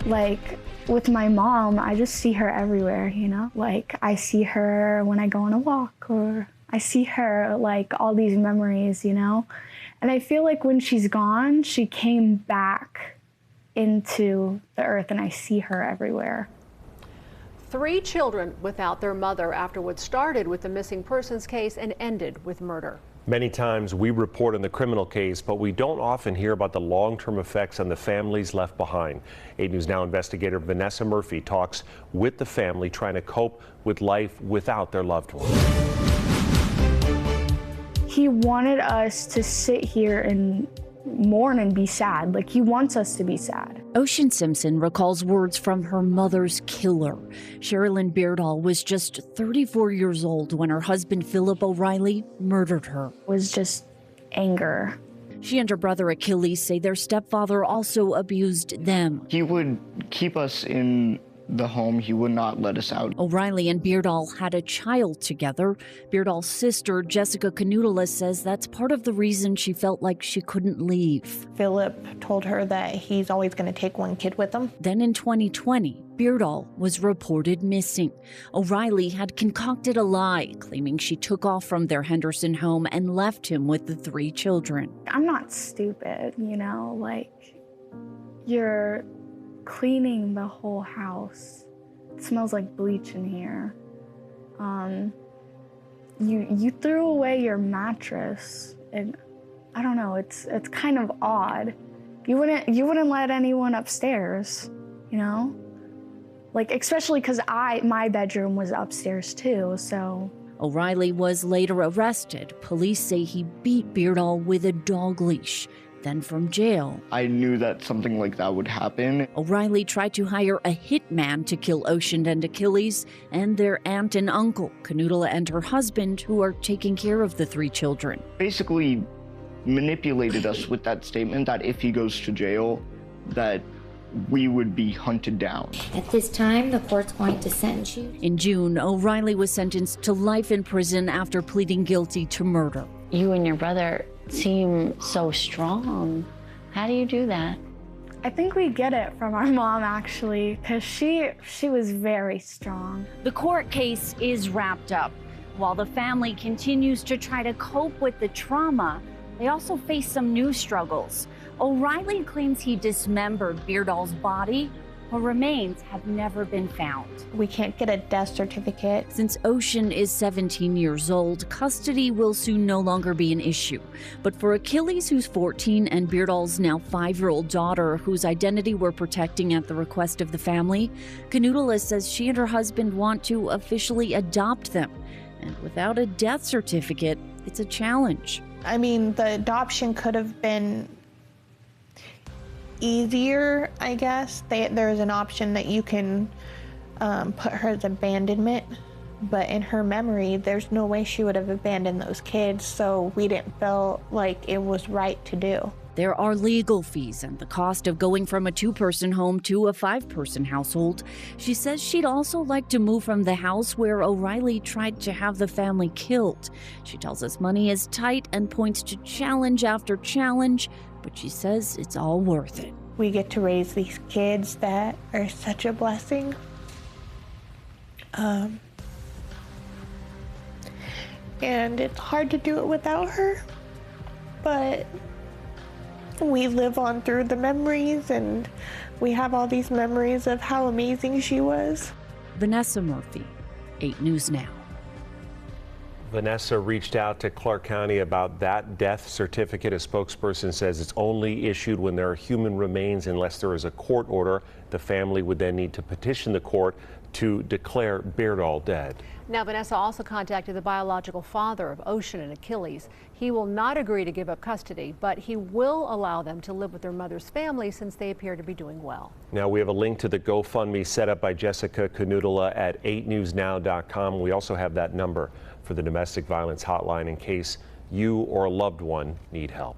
Like, with my mom, I just see her everywhere, you know? Like, I see her when I go on a walk, or I see her, like, all these memories, you know? And I feel like when she's gone, she came back into the earth, and I see her everywhere. 3 children without their mother after what started with the missing persons case and ended with murder. Many times we report on the criminal case, but we don't often hear about the long-term effects on the families left behind. 8 News Now investigator Vanessa Murphy talks with the family trying to cope with life without their loved one. He wanted us to sit here and mourn and be sad. Like, he wants us to be sad. Ocean Simpson recalls words from her mother's killer. Sherilyn Beardall was just 34 years old when her husband Philip O'Reilly murdered her. It was just anger. She and her brother Achilles say their stepfather also abused them. He would keep us in the home. He would not let us out. O'Reilly and Beardall had a child together. Beardall's sister, Jessica Canoodula, says that's part of the reason she felt like she couldn't leave. Philip told her that he's always going to take one kid with him. Then in 2020, Beardall was reported missing. O'Reilly had concocted a lie, claiming she took off from their Henderson home and left him with the 3 children. I'm not stupid, you know? Like, you're cleaning the whole house. It smells like bleach in here. You threw away your mattress, and I don't know, it's kind of odd. You wouldn't let anyone upstairs, you know? Like, especially because my bedroom was upstairs too, so. O'Reilly was later arrested. Police say he beat Beardall with a dog leash. Then from jail, I knew that something like that would happen. O'Reilly tried to hire a hitman to kill Ocean and Achilles and their aunt and uncle, Canoodula and her husband, who are taking care of the 3 children. Basically manipulated us with that statement that if he goes to jail, that we would be hunted down. At this time, the court's going to sentence you. In June, O'Reilly was sentenced to life in prison after pleading guilty to murder. You and your brother seem so strong. How do you do that? I think we get it from our mom, actually, because she was very strong. The court case is wrapped up. While the family continues to try to cope with the trauma, they also face some new struggles. O'Reilly claims he dismembered Beardall's body. Her remains have never been found. We can't get a death certificate. Since Ocean is 17 years old, custody will soon no longer be an issue. But for Achilles, who's 14, and Beardall's now 5-year-old daughter, whose identity we're protecting at the request of the family, Canoodula says she and her husband want to officially adopt them. And without a death certificate, it's a challenge. I mean, the adoption could have been easier, I guess. There's an option that you can put her as abandonment, but in her memory, there's no way she would have abandoned those kids, so we didn't feel like it was right to do. There are legal fees and the cost of going from a 2-person home to a 5-person household. She says she'd also like to move from the house where O'Reilly tried to have the family killed. She tells us money is tight and points to challenge after challenge, but she says it's all worth it. We get to raise these kids that are such a blessing. And it's hard to do it without her, but we live on through the memories, and we have all these memories of how amazing she was. Vanessa Murphy, 8 News Now. Vanessa reached out to Clark County about that death certificate. A spokesperson says it's only issued when there are human remains unless there is a court order. The family would then need to petition the court to declare Beardall dead. Now, Vanessa also contacted the biological father of Ocean and Achilles. He will not agree to give up custody, but he will allow them to live with their mother's family since they appear to be doing well. Now, we have a link to the GoFundMe set up by Jessica Canoodula at 8newsnow.com. We also have that number for the domestic violence hotline in case you or a loved one need help.